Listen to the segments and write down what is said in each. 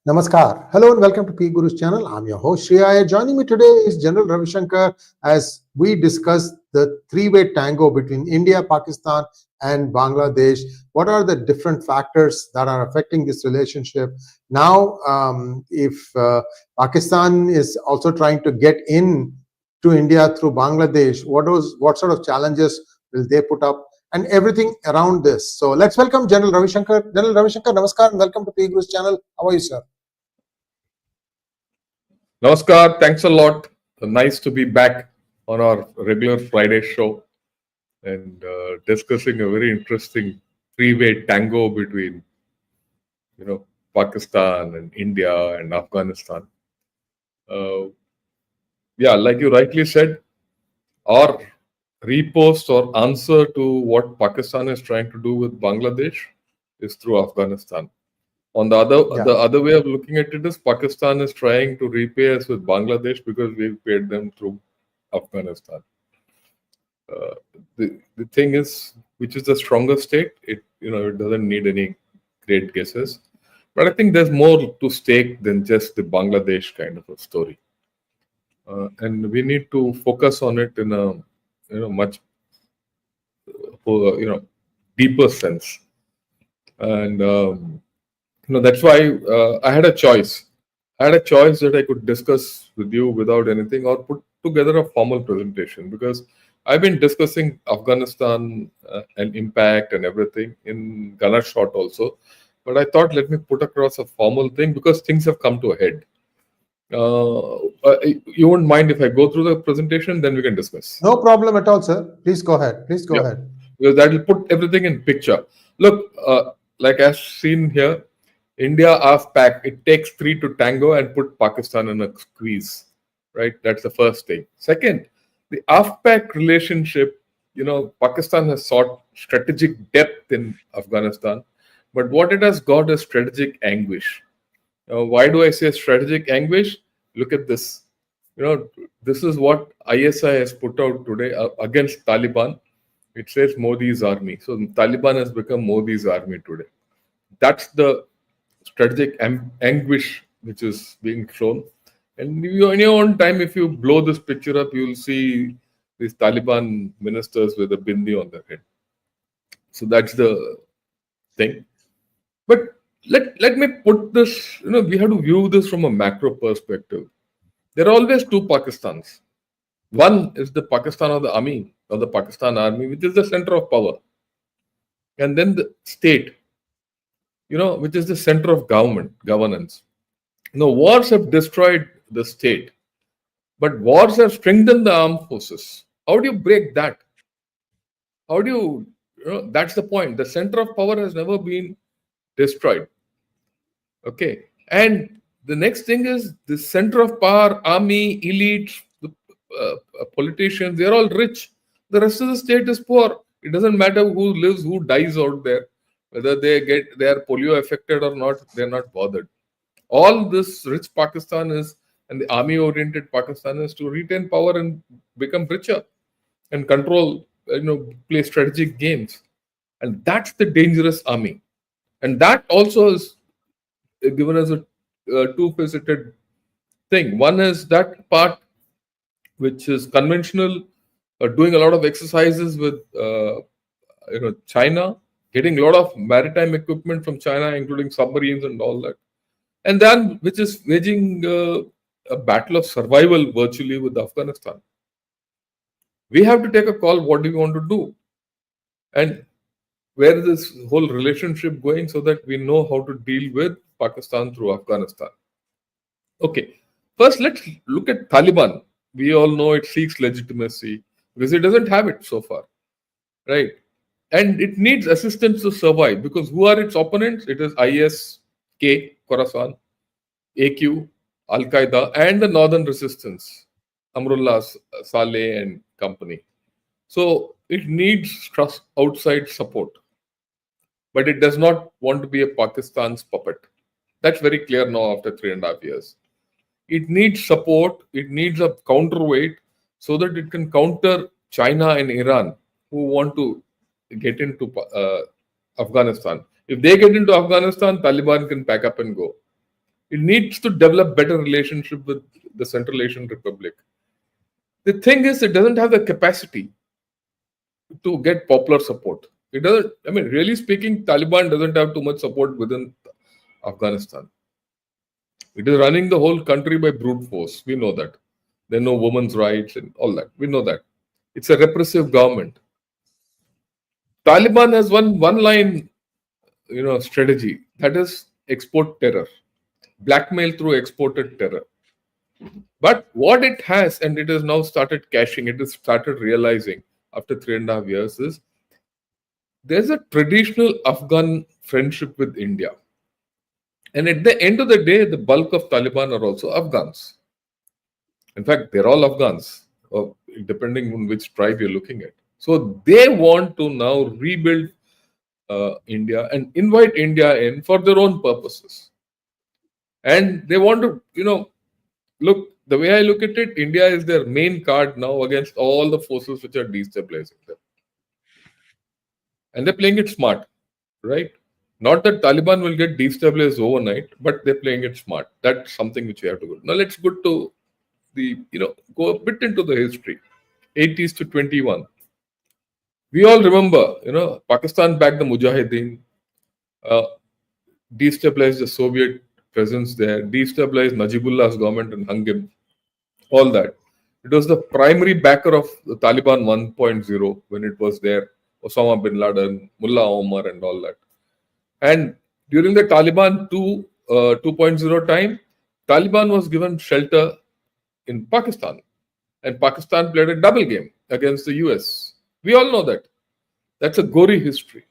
Namaskar. Hello and welcome to P Guru's channel. I'm your host Sri Iyer. Joining me today is General Ravi Shankar as we discuss the three-way tango between India, Pakistan and Bangladesh. What are the different factors that are affecting this relationship? Now, if Pakistan is also trying to get in to India through Bangladesh, what sort of challenges will they put up? And everything around this. So let's welcome General Ravi Shankar. General Ravi Shankar, namaskar and welcome to P Guru's channel. How are you, sir? Namaskar, thanks a lot. Nice to be back on our regular Friday show and discussing a very interesting three-way tango between, Pakistan and India and Afghanistan. Like you rightly said, our repost or answer to what Pakistan is trying to do with Bangladesh is through Afghanistan. On the other way of looking at it is Pakistan is trying to repay us with Bangladesh because we've paid them through Afghanistan. The thing is, which is the stronger state? It doesn't need any great guesses, but I think there's more to stake than just the Bangladesh kind of a story, and we need to focus on it in a much deeper sense, and. That's why I had a choice. I had a choice that I could discuss with you without anything or put together a formal presentation, because I've been discussing Afghanistan and impact and everything in Gunner shot also. But I thought, let me put across a formal thing because things have come to a head. You won't mind if I go through the presentation, then we can discuss. No problem at all, sir. Please go ahead. Please go ahead. Because that will put everything in picture. Look, like as seen here, India-Af-Pak, it takes three to tango and put Pakistan in a squeeze, right? That's the first thing. Second, the Af-Pak relationship, Pakistan has sought strategic depth in Afghanistan, but what it has got is strategic anguish. Why do I say strategic anguish? Look at this. This is what ISI has put out today against Taliban. It says Modi's army. So Taliban has become Modi's army today. That's the strategic anguish which is being shown. And in your own time, if you blow this picture up, you'll see these Taliban ministers with a bindi on their head. So that's the thing. But let me put this, we have to view this from a macro perspective. There are always two Pakistans. One is the Pakistan of the army, or the Pakistan army, which is the center of power. And then the state, which is the center of governance. Wars have destroyed the state, but wars have strengthened the armed forces. How do you break that? How do that's the point. The center of power has never been destroyed. Okay. And the next thing is the center of power, army, elite, the politicians, they're all rich. The rest of the state is poor. It doesn't matter who lives, who dies out there. Whether they are polio affected or not, they're not bothered. All this rich Pakistan is, and the army-oriented Pakistan is to retain power and become richer and control, play strategic games. And that's the dangerous army. And that also is given as a two-faceted thing. One is that part which is conventional, doing a lot of exercises with, China, getting a lot of maritime equipment from China, including submarines and all that. And then, which is waging a battle of survival virtually with Afghanistan. We have to take a call, what do we want to do? And where is this whole relationship going, so that we know how to deal with Pakistan through Afghanistan. Okay, first let's look at Taliban. We all know it seeks legitimacy because it doesn't have it so far, right? And it needs assistance to survive, because who are its opponents? It is IS-K, Khorasan, AQ, Al-Qaeda, and the Northern Resistance, Amrullah Saleh and company. So it needs outside support. But it does not want to be a Pakistan's puppet. That's very clear now after 3.5 years. It needs support. It needs a counterweight so that it can counter China and Iran, who want to get into Afghanistan. If they get into Afghanistan, Taliban can pack up and go. It needs to develop better relationship with the Central Asian Republic. The thing is, it doesn't have the capacity to get popular support. It doesn't. I mean, really speaking, Taliban doesn't have too much support within Afghanistan. It is running the whole country by brute force. We know that. There are no women's rights and all that. We know that. It's a repressive government. Taliban has one line, strategy, that is export terror, blackmail through exported terror. But what it has, and it has now started cashing, it has started realizing after 3.5 years, is there's a traditional Afghan friendship with India. And at the end of the day, the bulk of Taliban are also Afghans. In fact, they're all Afghans, depending on which tribe you're looking at. So they want to now rebuild India and invite India in for their own purposes. And they want to, look, the way I look at it, India is their main card now against all the forces which are destabilizing them. And they're playing it smart, right? Not that Taliban will get destabilized overnight, but they're playing it smart. That's something which we have to go. Now let's go to go a bit into the history. 80s to 21. We all remember, Pakistan backed the Mujahideen, destabilized the Soviet presence there, destabilized Najibullah's government and hung him, all that. It was the primary backer of the Taliban 1.0 when it was there, Osama bin Laden, Mullah Omar and all that. And during the Taliban 2.0 time, Taliban was given shelter in Pakistan. And Pakistan played a double game against the US. We all know that. That's a gory history.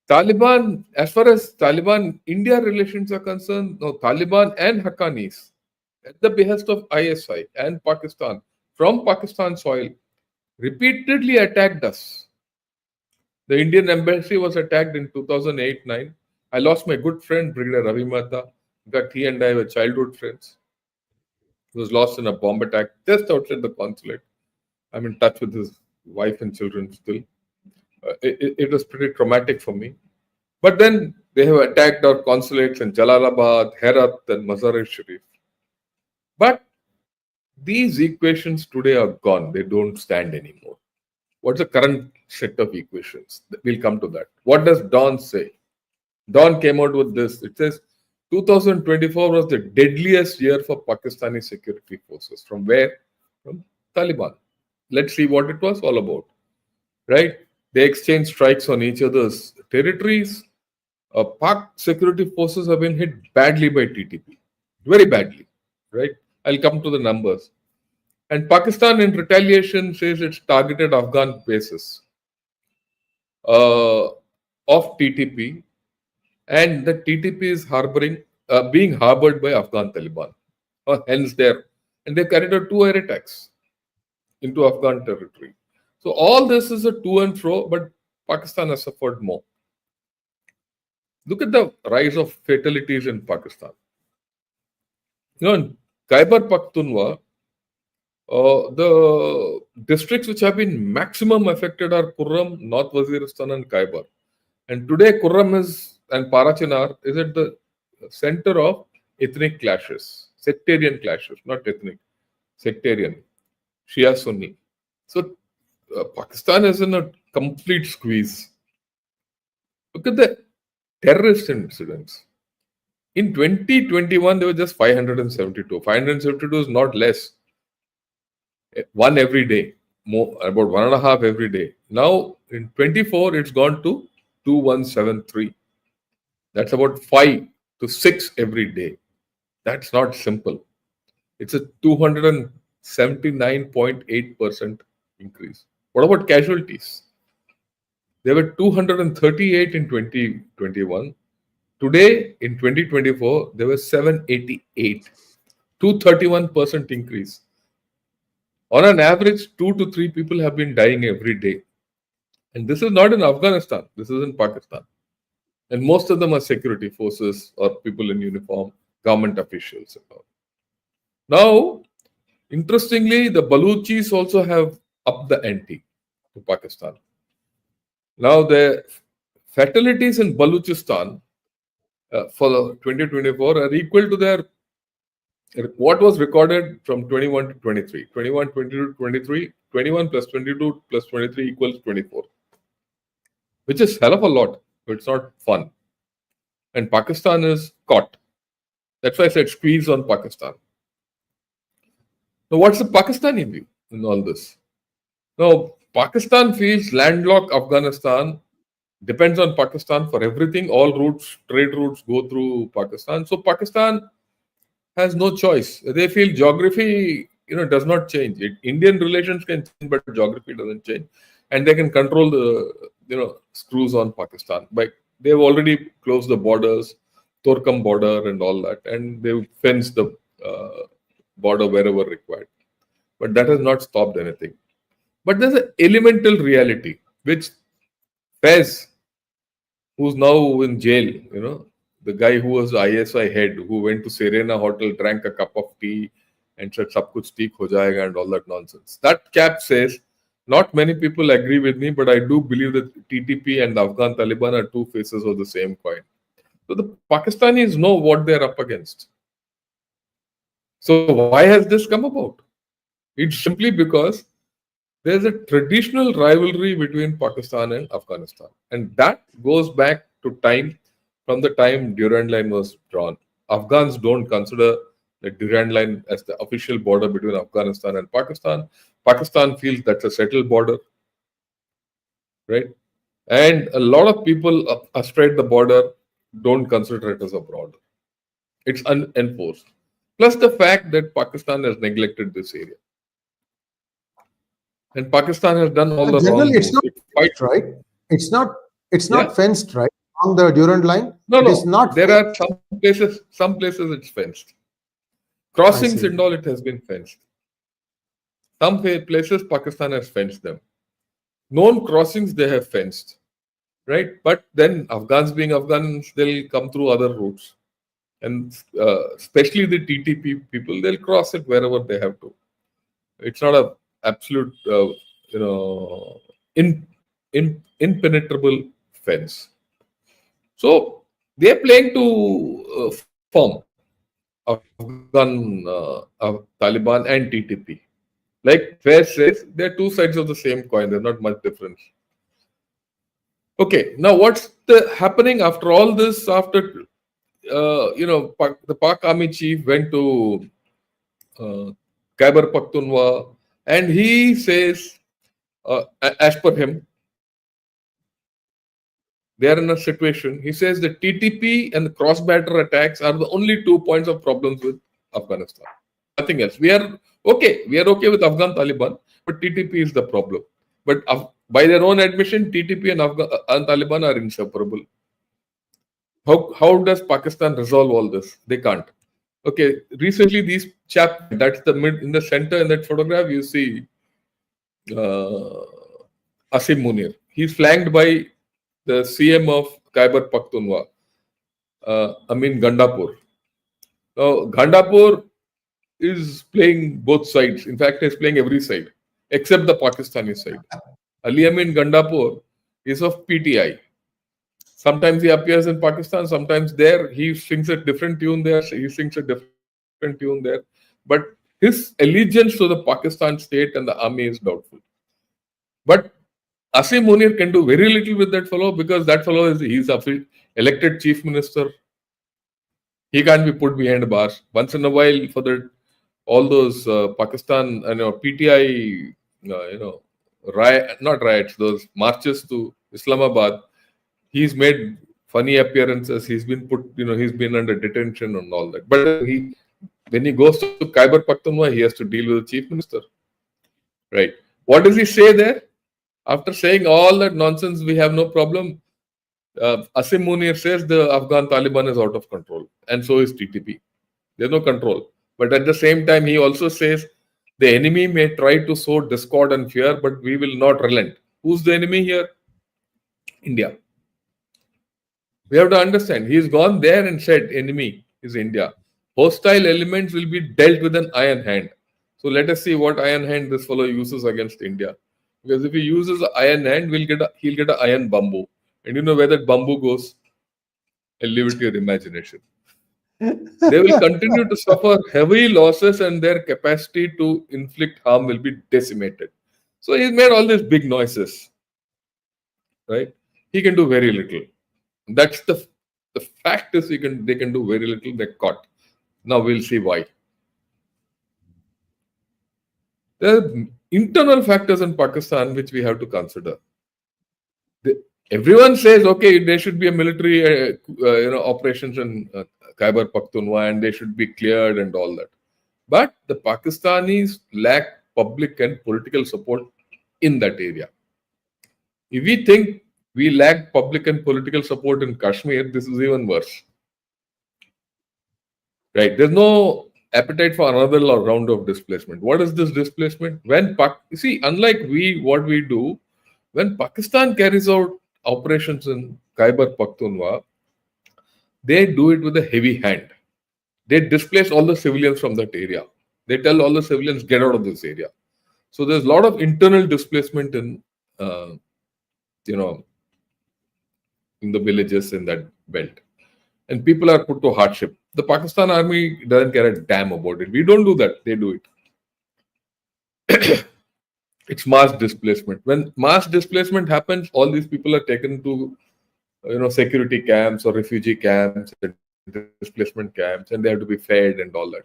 Taliban, as far as Taliban-India relations are concerned, no, Taliban and Haqqanis, at the behest of ISI and Pakistan, from Pakistan soil, repeatedly attacked us. The Indian embassy was attacked in 2008-9. I lost my good friend, Brigadier Ravi Mehta. In fact, he and I were childhood friends. He was lost in a bomb attack just outside the consulate. I'm in touch with his wife and children still. It was pretty traumatic for me. But then they have attacked our consulates in Jalalabad, Herat, and Mazar-e-Sharif. But these equations today are gone. They don't stand anymore. What's the current set of equations? We'll come to that. What does Dawn say? Dawn came out with this. It says 2024 was the deadliest year for Pakistani security forces. From where? From Taliban. Let's see what it was all about. Right? They exchanged strikes on each other's territories. Pak security forces have been hit badly by TTP. Very badly. Right? I'll come to the numbers. And Pakistan in retaliation says it's targeted Afghan bases of TTP. And the TTP is being harbored by Afghan Taliban. Hence there. And they carried out 2 air attacks into Afghan territory. So all this is a to and fro, but Pakistan has suffered more. Look at the rise of fatalities in Pakistan. In Khyber Pakhtunkhwa, the districts which have been maximum affected are Kurram, North Waziristan and Khyber. And today Kurram and Parachinar is at the center of ethnic clashes, sectarian clashes, not ethnic, sectarian, Shia Sunni. So Pakistan is in a complete squeeze. Look at the terrorist incidents. In 2021, there were just 572. 572 is not less. One every day, more about 1.5 every day. Now in 24, it's gone to 2173. That's about 5 to 6 every day. That's not simple. It's a 279.8% increase. What about casualties? There were 238 in 2021. Today, in 2024, there were 788. 231% increase. On an average, 2 to 3 people have been dying every day. And this is not in Afghanistan. This is in Pakistan. And most of them are security forces or people in uniform, government officials. Now, interestingly, the Baluchis also have upped the ante to Pakistan. Now, the fatalities in Baluchistan for the 2024 are equal to their what was recorded from 21 to 23. 21, 22 to 23, 21 plus 22 plus 23 equals 24, which is hell of a lot, but it's not fun. And Pakistan is caught. That's why I said squeeze on Pakistan. Now, what's the Pakistani view in all this? Now, Pakistan feels landlocked Afghanistan depends on Pakistan for everything. All routes, trade routes go through Pakistan. So Pakistan has no choice. They feel geography, does not change. Indian relations can change, but geography doesn't change, and they can control the, screws on Pakistan. But they've already closed the borders, Torkam border, and all that, and they've fenced the border wherever required. But that has not stopped anything. But there's an elemental reality which Fez, who's now in jail, the guy who was the ISI head, who went to Serena Hotel, drank a cup of tea, and said, "Sab kuch theek ho jayega," and all that nonsense. That cap says, not many people agree with me, but I do believe that TTP and the Afghan Taliban are two faces of the same coin. So the Pakistanis know what they're up against. So why has this come about? It's simply because there's a traditional rivalry between Pakistan and Afghanistan. And that goes back to time from the time Durand Line was drawn. Afghans don't consider the Durand Line as the official border between Afghanistan and Pakistan. Pakistan feels that's a settled border, right? And a lot of people astride the border don't consider it as a border. It's unenforced. Plus the fact that Pakistan has neglected this area. And Pakistan has done all the wrong Generally, it's moves. not fenced, right? It's not fenced, right? On the Durand Line, No, it is not. There are some places it's fenced. Crossings and all, it has been fenced. Some places Pakistan has fenced them. Known crossings they have fenced, right? But then Afghans being Afghans, they'll come through other routes, and especially the TTP people, they'll cross it wherever they have to. It's not a absolute, impenetrable fence. So they're playing to form Afghan Taliban and TTP. Like Faiz says, they're two sides of the same coin. There's not much difference. Okay, now what's happening after all this? After the Pak Army chief went to Khyber Pakhtunkhwa, and he says, as per him, they are in a situation. He says the TTP and the cross-border attacks are the only 2 points of problems with Afghanistan. Nothing else. We are okay. We are okay with Afghan Taliban, but TTP is the problem. But by their own admission, TTP and Afghan Taliban are inseparable. How does Pakistan resolve all this? They can't. Okay, recently these chap, that's the in the center in that photograph, you see Asim Munir. He's flanked by the CM of Khyber Pakhtunkhwa, Amin Gandapur. Now, Gandapur is playing both sides. In fact, he's playing every side except the Pakistani side. Ali Amin Gandapur is of PTI. Sometimes he appears in Pakistan, sometimes there. He sings a different tune there, he sings a different tune there. But his allegiance to the Pakistan state and the army is doubtful. But Asim Munir can do very little with that fellow because that fellow he's elected chief minister. He can't be put behind bars. Once in a while, for all those Pakistan, PTI, not riots, those marches to Islamabad, he's made funny appearances. He's been he's been under detention and all that. But when he goes to Khyber Pakhtunkhwa, he has to deal with the chief minister. Right. What does he say there? After saying all that nonsense, we have no problem. Asim Munir says the Afghan Taliban is out of control, and so is TTP. There's no control. But at the same time, he also says the enemy may try to sow discord and fear, but we will not relent. Who's the enemy here? India. We have to understand. He's gone there and said enemy is India. Hostile elements will be dealt with an iron hand. So let us see what iron hand this fellow uses against India. Because if he uses an iron hand, he'll get an iron bamboo. And you know where that bamboo goes? I'll leave it to your imagination. They will continue to suffer heavy losses and their capacity to inflict harm will be decimated. So he's made all these big noises, right? He can do very little. That's the fact is they can do very little. They're caught. Now we'll see why. There are internal factors in Pakistan which we have to consider. Everyone says, okay, there should be a military, operations in Khyber Pakhtunkhwa and they should be cleared and all that. But the Pakistanis lack public and political support in that area. If we think we lack public and political support in Kashmir, this is even worse. Right? There's no appetite for another round of displacement. What is this displacement? Unlike what we do, when Pakistan carries out operations in Khyber Pakhtunkhwa, they do it with a heavy hand. They displace all the civilians from that area. They tell all the civilians, get out of this area. So there's a lot of internal displacement in the villages in that belt. And people are put to hardship. The Pakistan army doesn't care a damn about it. We don't do that. They do it. It's mass displacement. When mass displacement happens, all these people are taken to security camps or refugee camps and displacement camps, and they have to be fed and all that.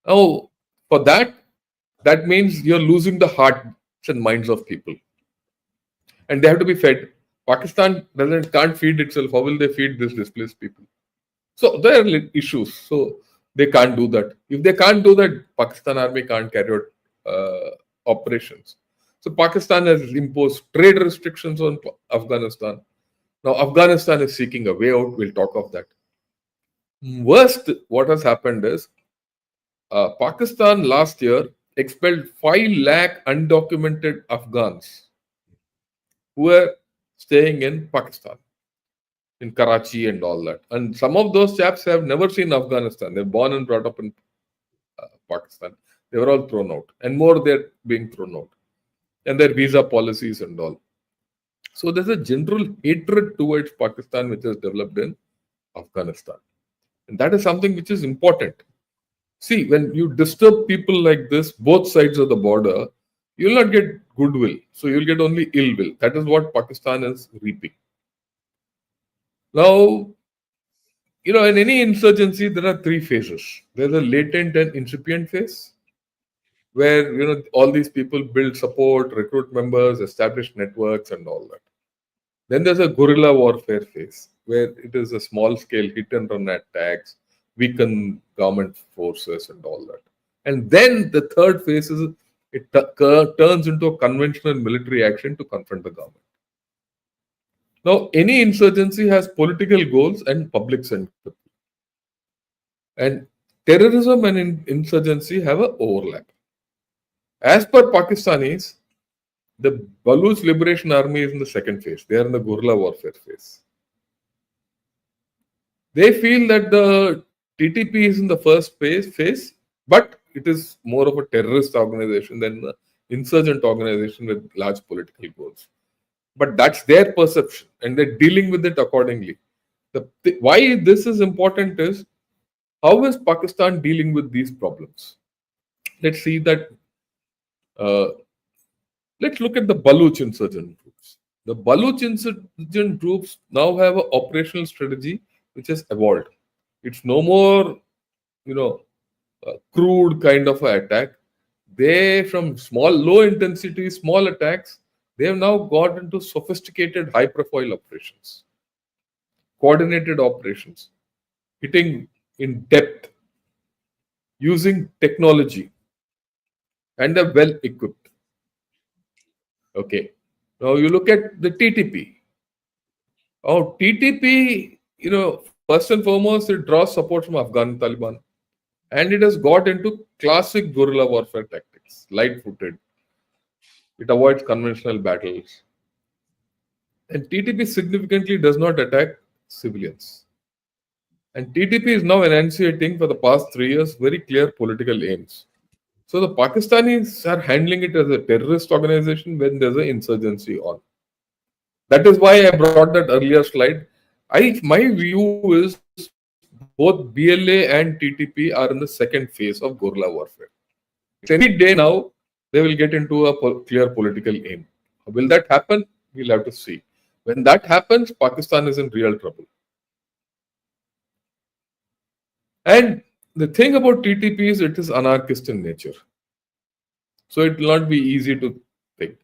Now, for that means you're losing the hearts and minds of people. And they have to be fed. Pakistan can't feed itself. How will they feed these displaced people? So there are issues. So they can't do that. If they can't do that, Pakistan army can't carry out operations. So Pakistan has imposed trade restrictions on Afghanistan. Now Afghanistan is seeking a way out. We'll talk of that. Worst, what has happened is Pakistan last year expelled 5 lakh undocumented Afghans who were staying in Pakistan, in Karachi and all that. And some of those chaps have never seen Afghanistan. They're born and brought up in Pakistan. They were all thrown out. And more, they're being thrown out. And their visa policies and all. So there's a general hatred towards Pakistan which has developed in Afghanistan. And that is something which is important. See, when you disturb people like this, both sides of the border, you will not get goodwill. So you'll get only ill will. That is what Pakistan is reaping. Now, in any insurgency, there are 3 phases. There's a latent and incipient phase, where, all these people build support, recruit members, establish networks and all that. Then there's a guerrilla warfare phase, where it is a small-scale hit-and-run attacks, weaken government forces and all that. And then the third phase is it turns into a conventional military action to confront the government. Now, any insurgency has political goals and public sympathy. And terrorism and insurgency have an overlap. As per Pakistanis, the Baluch Liberation Army is in the second phase. They are in the guerrilla warfare phase. They feel that the TTP is in the first phase, but it is more of a terrorist organization than an insurgent organization with large political goals. But that's their perception, and they're dealing with it accordingly. Why this is important is, how is Pakistan dealing with these problems? Let's see that. Let's look at the Baluch insurgent groups. The Baluch insurgent groups now have an operational strategy which has evolved. It's no more, crude kind of an attack. They, from low intensity, small attacks, they have now got into sophisticated, high-profile operations, coordinated operations, hitting in depth, using technology, and are well equipped. Okay. Now you look at the TTP. Oh, TTP, first and foremost, it draws support from Afghan Taliban. And it has got into classic guerrilla warfare tactics, light-footed. It avoids conventional battles. And TTP significantly does not attack civilians. And TTP is now enunciating for the past 3 years very clear political aims. So the Pakistanis are handling it as a terrorist organization when there's an insurgency on. That is why I brought that earlier slide. My view is both BLA and TTP are in the second phase of guerrilla warfare. Any day now, they will get into a clear political aim. Will that happen? We'll have to see. When that happens, Pakistan is in real trouble. And the thing about TTP is it is anarchist in nature. So it will not be easy to think.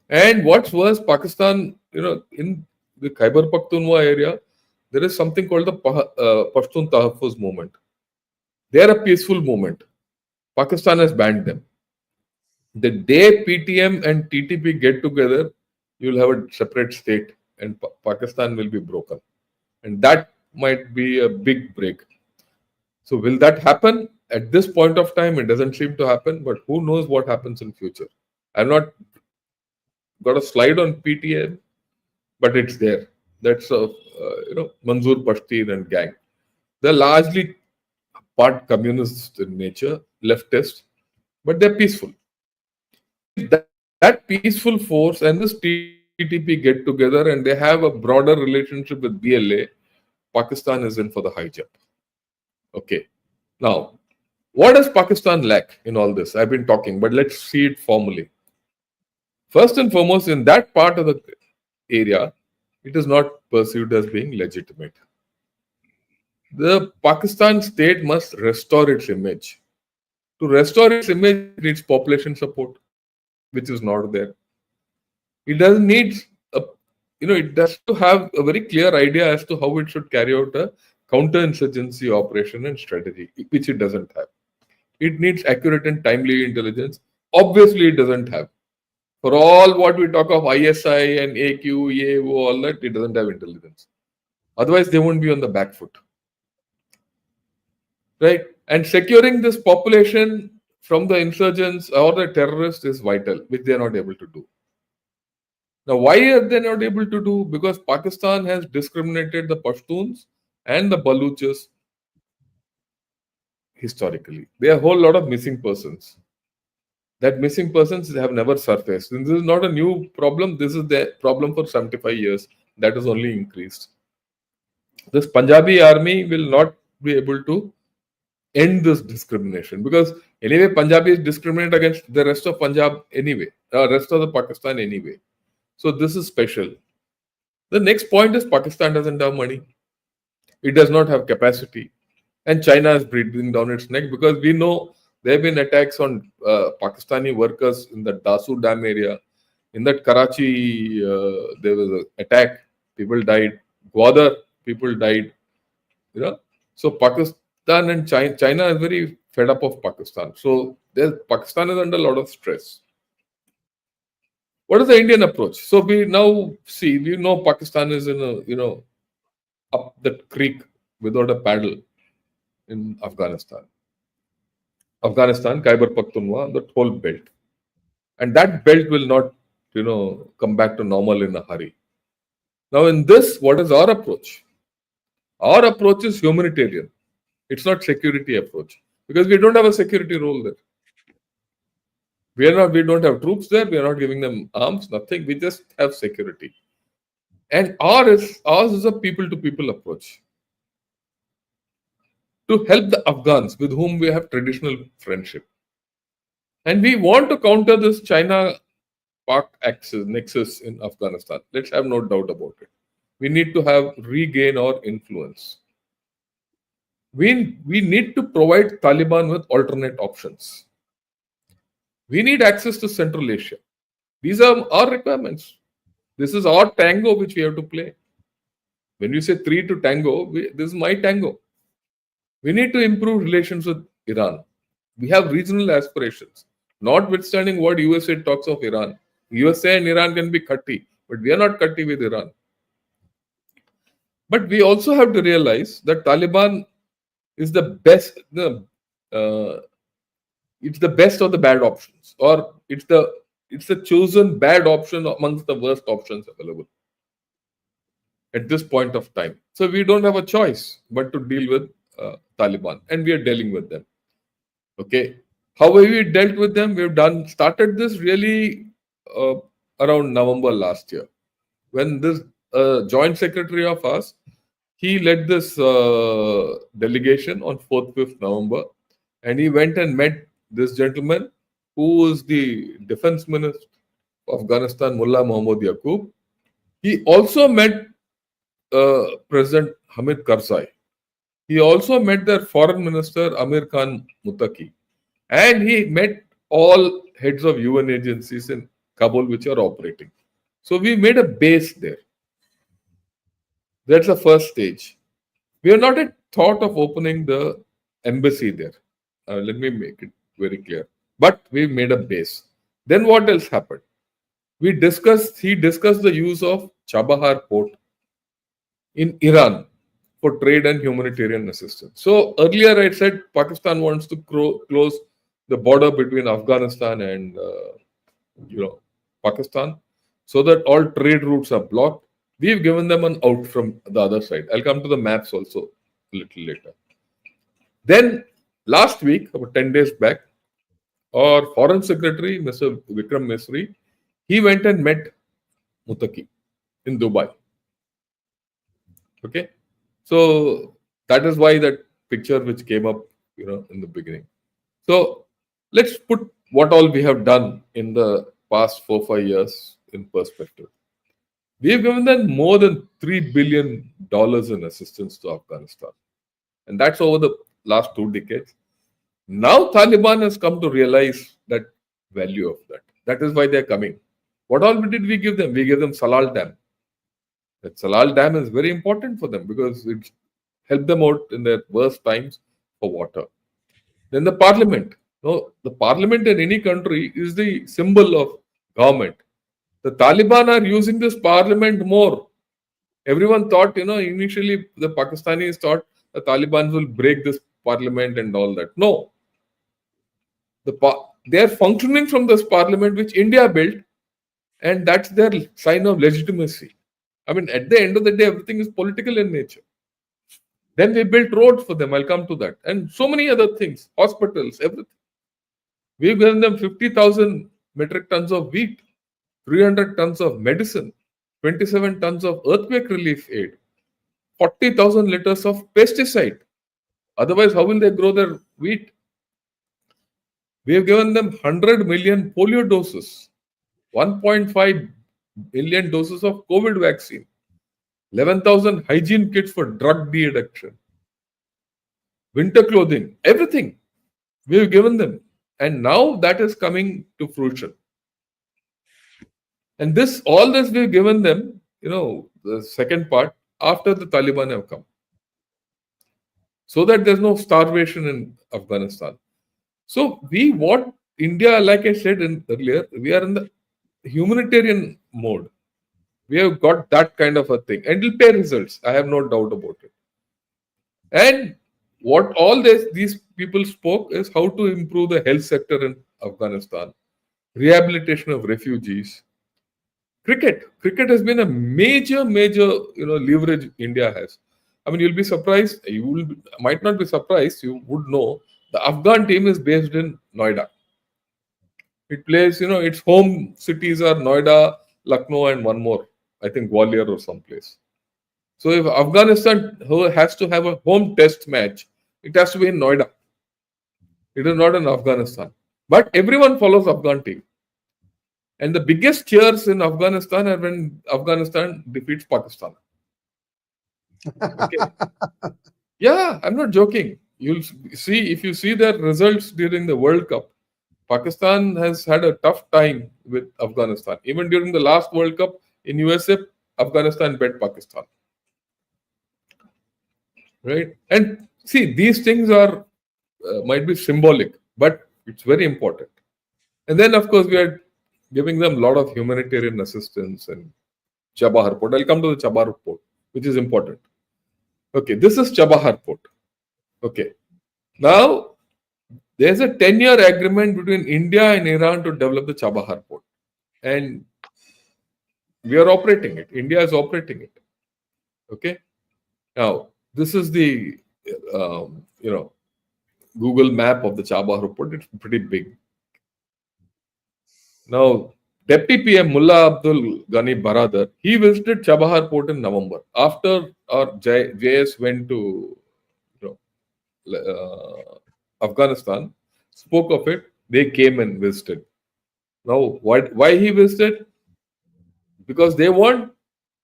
And what's worse, Pakistan, in the Khyber Pakhtunkhwa area, there is something called the Pashtun Tahaffuz movement. They are a peaceful movement. Pakistan has banned them. The day PTM and TTP get together, you will have a separate state and Pakistan will be broken. And that might be a big break. So will that happen? At this point of time, it doesn't seem to happen, but who knows what happens in future. I've not got a slide on PTM, but it's there. That's Manzoor Pashtin and gang. They're largely part communist in nature, leftist, but they're peaceful. That peaceful force and this TTP get together and they have a broader relationship with BLA, Pakistan is in for the high jump. Okay. Now, what does Pakistan lack in all this? I've been talking, but let's see it formally. First and foremost, in that part of the area, it is not perceived as being legitimate. The Pakistan state must restore its image. To restore its image, it needs population support, which is not there. It doesn't need it does to have a very clear idea as to how it should carry out a counterinsurgency operation and strategy, which it doesn't have. It needs accurate and timely intelligence. Obviously, it doesn't have. For all what we talk of ISI and AQ, EAO, all that, it doesn't have intelligence. Otherwise, they won't be on the back foot. Right? And securing this population from the insurgents or the terrorists is vital, which they are not able to do. Now, why are they not able to do? Because Pakistan has discriminated the Pashtuns and the Baluchis historically. There are a whole lot of missing persons. That missing persons have never surfaced. And this is not a new problem. This is the problem for 75 years. That has only increased. This Punjabi army will not be able to end this discrimination because anyway, Punjabis discriminate against the rest of Punjab anyway, rest of the Pakistan anyway. So this is special. The next point is Pakistan doesn't have money. It does not have capacity. And China is breathing down its neck because we know there have been attacks on Pakistani workers in the Dasu Dam area. In that Karachi, there was an attack. People died. Gwadar, people died. So Pakistan and China is very fed up of Pakistan. So Pakistan is under a lot of stress. What is the Indian approach? So we now see, we know Pakistan is in a, up the creek without a paddle in Afghanistan. Khyber Pakhtunkhwa, that whole belt. And that belt will not, come back to normal in a hurry. Now in this, what is our approach? Our approach is humanitarian. It's not security approach because we don't have a security role there. We don't have troops there. We are not giving them arms, nothing. We just have security. And ours is a people-to-people approach to help the Afghans with whom we have traditional friendship. And we want to counter this China-Pak nexus in Afghanistan. Let's have no doubt about it. We need to regain our influence. We need to provide Taliban with alternate options. We need access to Central Asia. These are our requirements. This is our tango which we have to play. When you say 3 to tango, this is my tango. We need to improve relations with Iran. We have regional aspirations, notwithstanding what USA talks of Iran. USA and Iran can be khatti, but we are not khatti with Iran. But we also have to realize that Taliban is the best. It's the best of the bad options, or it's the chosen bad option amongst the worst options available at this point of time. So we don't have a choice but to deal with Taliban, and we are dealing with them. Okay, how have we dealt with them? We've started this really around November last year, when this joint secretary of us He led this delegation on 4th, 5th November, and he went and met this gentleman who is the defense minister of Afghanistan, Mullah Muhammad Yaqub. He also met President Hamid Karzai. He also met their foreign minister Amir Khan Muttaqi, and he met all heads of UN agencies in Kabul which are operating. So we made a base there. That's the first stage. We have not yet thought of opening the embassy there. Let me make it very clear. But we made a base. Then what else happened? He discussed the use of Chabahar port in Iran for trade and humanitarian assistance. So earlier I said Pakistan wants to close the border between Afghanistan and Pakistan, so that all trade routes are blocked. We've given them an out from the other side. I'll come to the maps also a little later. Then last week, about 10 days back, our Foreign Secretary, Mr. Vikram Misri, he went and met Muttaqi in Dubai. Okay, so that is why that picture which came up, in the beginning. So let's put what all we have done in the past 4-5 years in perspective. We have given them more than $3 billion in assistance to Afghanistan, and that's over the last 2 decades. Now Taliban has come to realize that value of that. That is why they are coming. What all did we give them? We gave them Salal Dam. That Salal Dam is very important for them because it helped them out in their worst times for water. Then the parliament. No, the parliament in any country is the symbol of government. The Taliban are using this parliament more. Everyone thought, initially the Pakistanis thought the Taliban will break this parliament and all that. No. They are functioning from this parliament which India built, and that's their sign of legitimacy. I mean, at the end of the day, everything is political in nature. Then we built roads for them. I'll come to that. And so many other things, hospitals, everything. We've given them 50,000 metric tons of wheat, 300 tons of medicine, 27 tons of earthquake relief aid, 40,000 liters of pesticide. Otherwise, how will they grow their wheat? We have given them 100 million polio doses, 1.5 million doses of COVID vaccine, 11,000 hygiene kits for drug de-addiction, winter clothing, everything we have given them. And now that is coming to fruition. And all this we've given them, the second part, after the Taliban have come. So that there's no starvation in Afghanistan. So what India, like I said earlier, we are in the humanitarian mode. We have got that kind of a thing. And it will pay results. I have no doubt about it. And what all these people spoke is how to improve the health sector in Afghanistan, rehabilitation of refugees. Cricket has been a major, leverage India has. I mean, you'll be surprised. Might not be surprised. You would know the Afghan team is based in Noida. It plays, its home cities are Noida, Lucknow, and one more, I think Gwalior or someplace. So if Afghanistan has to have a home test match, it has to be in Noida. It is not in Afghanistan. But everyone follows Afghan team. And the biggest cheers in Afghanistan are when Afghanistan defeats Pakistan. Okay. Yeah, I'm not joking. You'll see, if you see their results during the World Cup, Pakistan has had a tough time with Afghanistan. Even during the last World Cup in USA, Afghanistan beat Pakistan. Right? And see, these things are might be symbolic, but it's very important. And then, of course, we are giving them a lot of humanitarian assistance and Chabahar port. I'll come to the Chabahar port, which is important. Okay, this is Chabahar port. Okay. Now, there's a 10-year agreement between India and Iran to develop the Chabahar port. And we are operating it. India is operating it. Okay. Now, this is the, Google map of the Chabahar port. It's pretty big. Now, Deputy PM Mullah Abdul Ghani Baradar, he visited Chabahar port in November. After our JS went to you Afghanistan, spoke of it, they came and visited. Now, why he visited? Because they want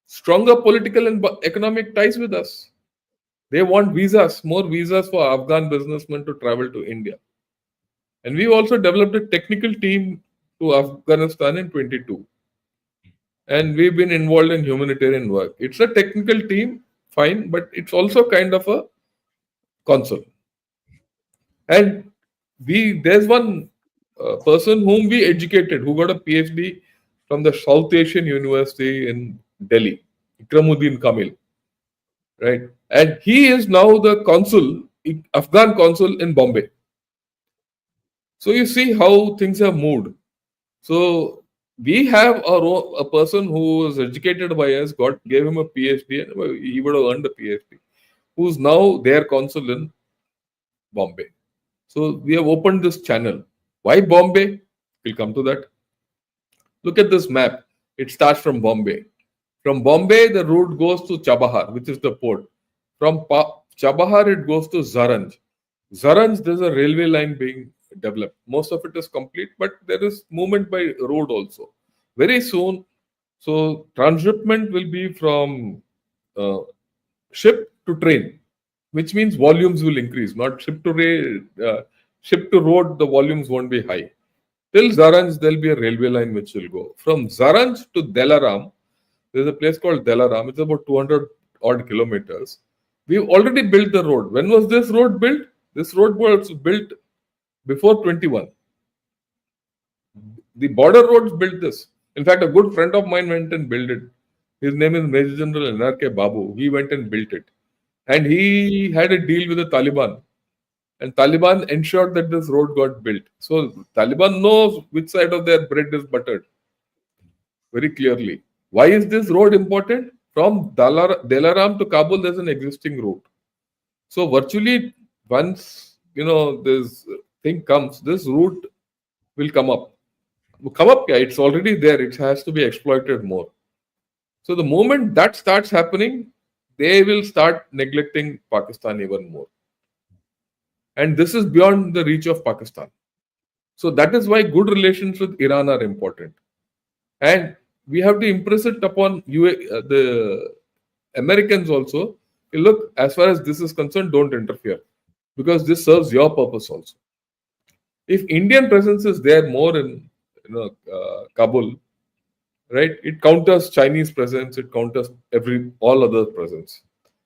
stronger political and economic ties with us. They want visas, more visas for Afghan businessmen to travel to India. And we also developed a technical team to Afghanistan in 22. And we've been involved in humanitarian work. It's a technical team, fine, but it's also kind of a consul. And there's one person whom we educated who got a PhD from the South Asian University in Delhi, Ikramuddin Kamil, right? And he is now the consul, Afghan consul in Bombay. So you see how things have moved. So we have a person who was educated by us, gave him a PhD, and he would have earned a PhD, who's now their consul in Bombay. So we have opened this channel. Why Bombay? We'll come to that. Look at this map. It starts from Bombay. From Bombay, the route goes to Chabahar, which is the port. From Chabahar, it goes to Zaranj. Zaranj, there's a railway line being developed. Most of it is complete, but there is movement by road also. Very soon, so transshipment will be from ship to train, which means volumes will increase. Not ship to road, the volumes won't be high. Till Zaranj, there'll be a railway line which will go. From Zaranj to Delaram, there's a place called Delaram. It's about 200 odd kilometers. We've already built the road. When was this road built? This road was built before 21. The border roads built this. In fact, a good friend of mine went and built it. His name is Major General NRK Babu. He went and built it. And he had a deal with the Taliban. And Taliban ensured that this road got built. So Taliban knows which side of their bread is buttered very clearly. Why is this road important? From Delaram to Kabul, there's an existing route. So virtually, once this thing comes, this route will come up. Yeah, it's already there. It has to be exploited more. So the moment that starts happening, they will start neglecting Pakistan even more. And this is beyond the reach of Pakistan. So that is why good relations with Iran are important. And we have to impress it upon the Americans also. Look, as far as this is concerned, don't interfere, because this serves your purpose also. If Indian presence is there more in Kabul, right, it counters Chinese presence, it counters all other presence.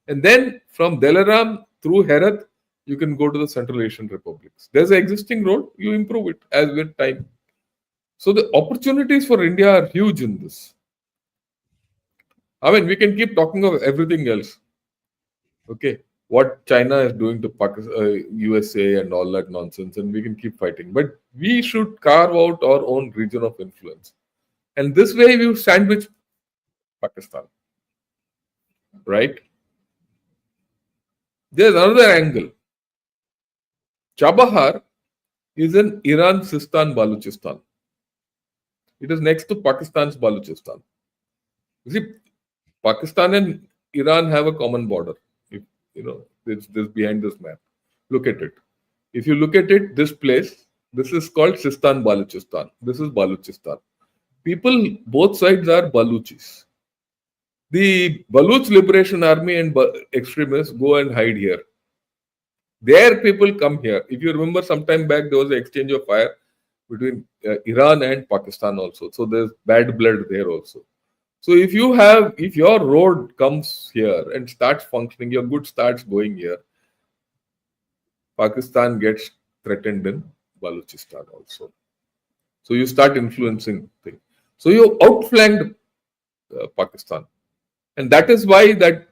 And then from Delaram through Herat, you can go to the Central Asian republics. There's an existing road, you improve it as with time. So the opportunities for India are huge in this. I mean, we can keep talking of everything else. Okay, what China is doing to Pakistan, USA and all that nonsense, and we can keep fighting. But we should carve out our own region of influence. And this way we sandwich Pakistan. Right? There's another angle. Chabahar is in Iran, Sistan, Baluchistan. It is next to Pakistan's Baluchistan. You see, Pakistan and Iran have a common border. This behind this map. Look at it. If you look at it, this place, this is called Sistan, Baluchistan. This is Baluchistan. People, both sides are Baluchis. The Baluch Liberation Army and extremists go and hide here. Their people come here. If you remember, some time back, there was an exchange of fire between Iran and Pakistan also. So there's bad blood there also. So if your road comes here and starts functioning, your goods starts going here, Pakistan gets threatened in Balochistan also. So you start influencing things. So you outflanked Pakistan. And that is why that,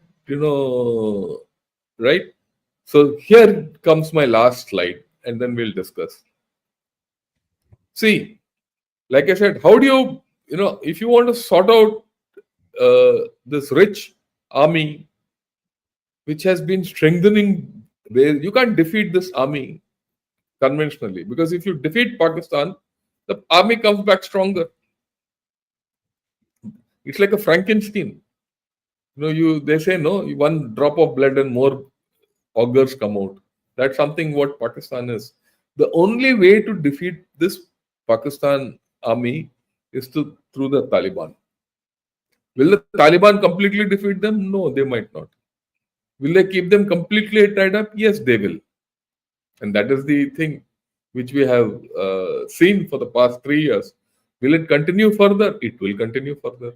right? So here comes my last slide, and then we'll discuss. See, like I said, how do you, if you want to sort out this rich army, which has been strengthening, you can't defeat this army conventionally, because if you defeat Pakistan, the army comes back stronger. It's like a Frankenstein. They say no, one drop of blood and more augurs come out. That's something what Pakistan is. The only way to defeat this Pakistan army is through the Taliban. Will the Taliban completely defeat them? No, they might not. Will they keep them completely tied up? Yes, they will. And that is the thing which we have seen for the past 3 years. Will it continue further? It will continue further.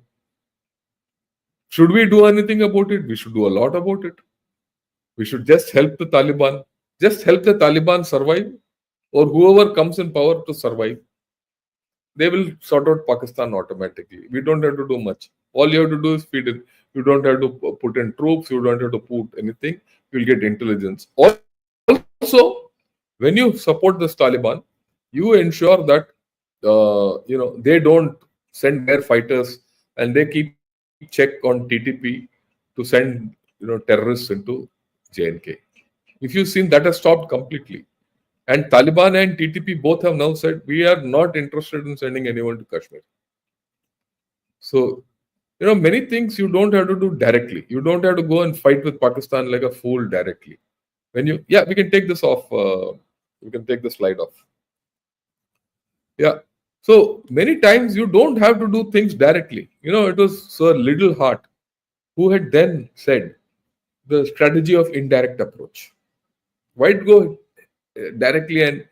Should we do anything about it? We should do a lot about it. We should just help the Taliban. Just help the Taliban survive, or whoever comes in power to survive. They will sort out Pakistan automatically. We don't have to do much. All you have to do is feed it. You don't have to put in troops. You don't have to put anything. You'll get intelligence. Also, when you support this Taliban, you ensure that they don't send their fighters, and they keep check on TTP to send terrorists into J&K. If you've seen, that has stopped completely. And Taliban and TTP both have now said, we are not interested in sending anyone to Kashmir. So, many things you don't have to do directly. You don't have to go and fight with Pakistan like a fool directly. We can take this off. We can take the slide off. Yeah. So, many times you don't have to do things directly. It was Sir Littleheart who had then said the strategy of indirect approach. Why go directly and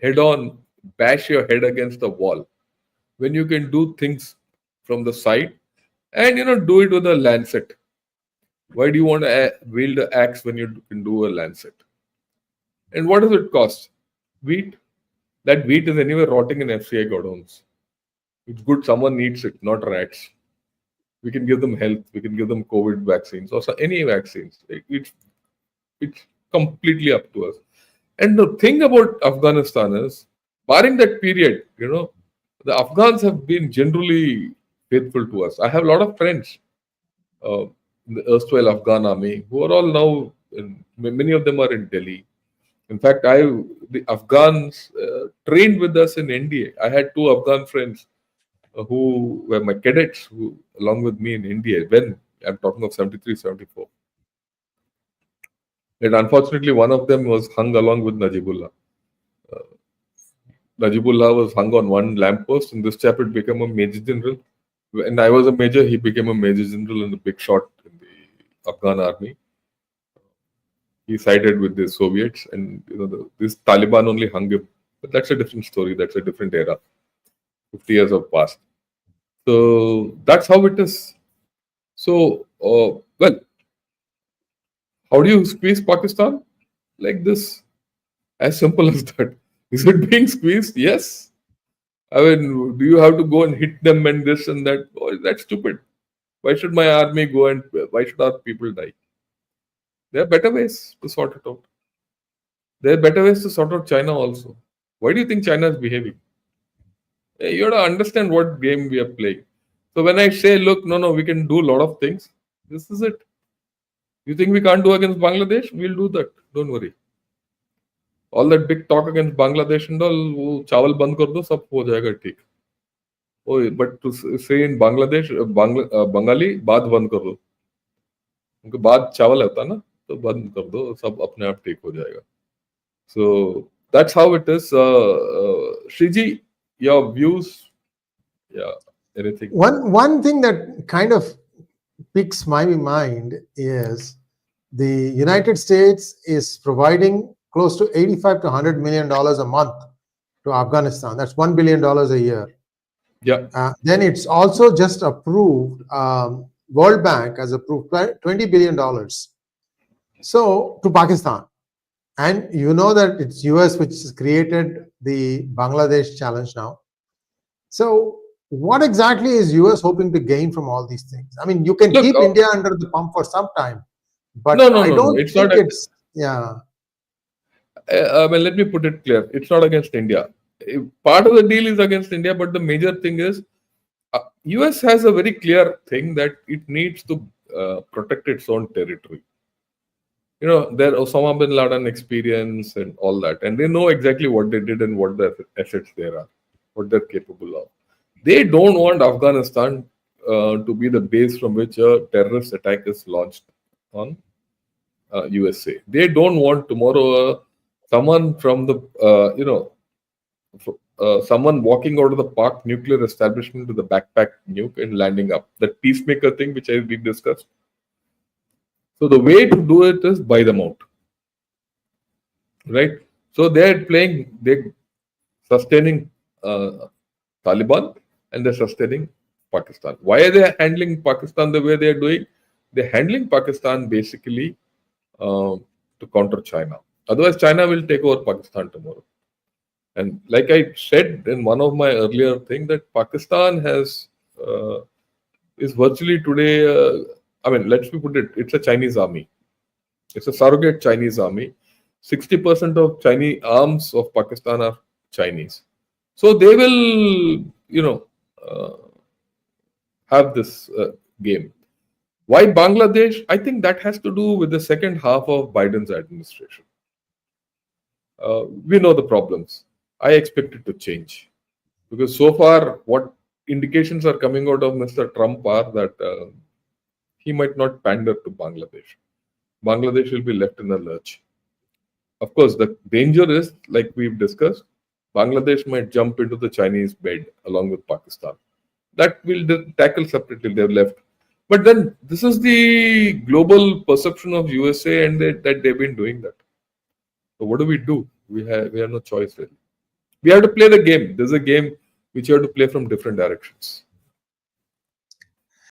head on bash your head against the wall when you can do things from the side and do it with a lancet? Why do you want to wield an axe when you can do a lancet? And what does it cost? Wheat. That wheat is anyway rotting in FCI godowns. It's good someone needs it, not rats. We can give them health. We can give them COVID vaccines or any vaccines. It's completely up to us. And the thing about Afghanistan is, barring that period, the Afghans have been generally faithful to us. I have a lot of friends in the erstwhile Afghan army who are all now, many of them are in Delhi. In fact, the Afghans trained with us in India. I had 2 Afghan friends who were my cadets along with me in India when I'm talking of 73, 74. And unfortunately, one of them was hung along with Najibullah. Najibullah was hung on one lamppost, and this chap had become a major general. When I was a major, he became a major general and a big shot in the Afghan army. He sided with the Soviets, and this Taliban only hung him. But that's a different story. That's a different era. 50 years have passed. So that's how it is. So, how do you squeeze Pakistan? Like this. As simple as that. Is it being squeezed? Yes. I mean, do you have to go and hit them and this and that? Oh, that's stupid. Why should my army go and why should our people die? There are better ways to sort it out. There are better ways to sort out China also. Why do you think China is behaving? You have to understand what game we are playing. So when I say, look, no, we can do a lot of things. This is it. You think we can't do against Bangladesh? We'll do that. Don't worry. All that big talk against Bangladesh and all, wo chawal band kar do, sab ho jayega theek. Oh, but to say in Bangladesh, Bengali, baat band kar do. उनके बाद चावल होता ना तो बंद कर दो सब अपने आप ठीक हो जाएगा. So that's how it is. Shriji, your views? Yeah, anything? One thing that kind of piques my mind is the United States is providing close to $85 to $100 million a month to Afghanistan. That's $1 billion a year. Yeah. Then it's also just approved. World Bank has approved $20 billion. So to Pakistan. And you know that it's US which has created the Bangladesh challenge now. So what exactly is US hoping to gain from all these things? I mean, you can keep India under the pump for some time, but I don't think it's, yeah. Let me put it clear. It's not against India. Part of the deal is against India, but the major thing is US has a very clear thing that it needs to protect its own territory. Their Osama bin Laden experience and all that. And they know exactly what they did and what their assets there are, what they're capable of. They don't want Afghanistan to be the base from which a terrorist attack is launched on USA. They don't want tomorrow someone from the someone walking out of the Pak nuclear establishment to the backpack nuke and landing up. That peacemaker thing which we discussed. So the way to do it is buy them out, right? So they're sustaining Taliban and they're sustaining Pakistan. Why are they handling Pakistan the way they are doing? They're handling Pakistan basically to counter China. Otherwise, China will take over Pakistan tomorrow. And like I said in one of my earlier things, that Pakistan is virtually today, let's put it, it's a Chinese army. It's a surrogate Chinese army. 60% of Chinese arms of Pakistan are Chinese. So they will, have this game. Why Bangladesh? I think that has to do with the second half of Biden's administration. We know the problems. I expect it to change. Because so far, what indications are coming out of Mr. Trump are that he might not pander to Bangladesh. Bangladesh will be left in a lurch. Of course, the danger is, like we've discussed, Bangladesh might jump into the Chinese bed along with Pakistan. That will tackle separately, they've left. But then this is the global perception of USA and that they've been doing that. So what do? We have no choice really. We have to play the game. There's a game which you have to play from different directions.